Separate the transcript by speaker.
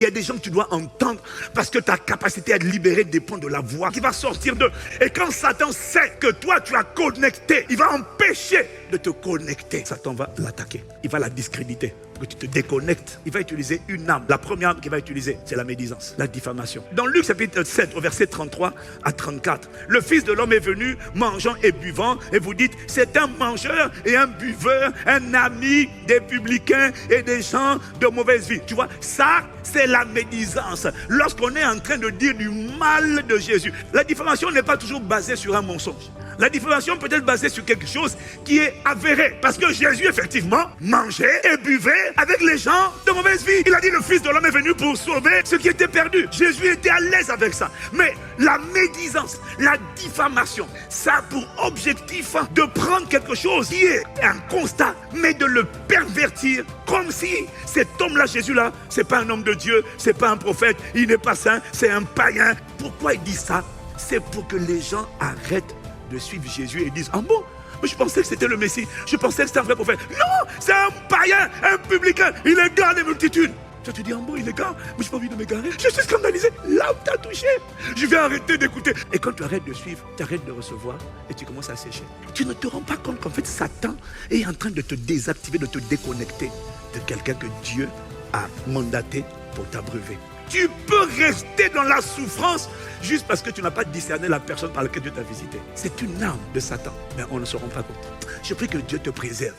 Speaker 1: Il y a des gens que tu dois entendre parce que ta capacité à te libérer dépend de la voix qui va sortir d'eux. Et quand Satan sait que toi tu as connecté, il va empêcher de te connecter. Satan va l'attaquer, il va la discréditer. Pour que tu te déconnectes, il va utiliser une arme. La première arme qu'il va utiliser, c'est la médisance, la diffamation. Dans Luc chapitre 7, au verset 33 à 34, le Fils de l'homme est venu mangeant et buvant, et vous dites, c'est un mangeur et un buveur, un ami des publicains et des gens de mauvaise vie. Tu vois, ça, c'est la médisance. Lorsqu'on est en train de dire du mal de Jésus, la diffamation n'est pas toujours basée sur un mensonge. La diffamation peut être basée sur quelque chose qui est avéré. Parce que Jésus, effectivement, mangeait et buvait avec les gens de mauvaise vie. Il a dit, le Fils de l'homme est venu pour sauver ceux qui étaient perdus. Jésus était à l'aise avec ça. Mais la médisance, la diffamation, ça a pour objectif de prendre quelque chose qui est un constat, mais de le pervertir comme si cet homme-là, Jésus-là, c'est pas un homme de Dieu, c'est pas un prophète, il n'est pas saint, c'est un païen. Pourquoi il dit ça? C'est pour que les gens arrêtent de suivre Jésus et disent, ah bon, mais je pensais que c'était le Messie, je pensais que c'était un vrai prophète. Non, c'est un païen, un publicain, il égare les multitudes. Toi tu dis, ah bon, il égare, mais je n'ai pas envie de m'égarer, je suis scandalisé, là où tu as touché, je vais arrêter d'écouter. Et quand tu arrêtes de suivre, tu arrêtes de recevoir et tu commences à sécher. Tu ne te rends pas compte qu'en fait Satan est en train de te désactiver, de te déconnecter de quelqu'un que Dieu a mandaté pour t'abreuver. Tu peux rester dans la souffrance juste parce que tu n'as pas discerné la personne par laquelle Dieu t'a visité. C'est une arme de Satan, mais on ne se rend pas compte. Je prie que Dieu te préserve.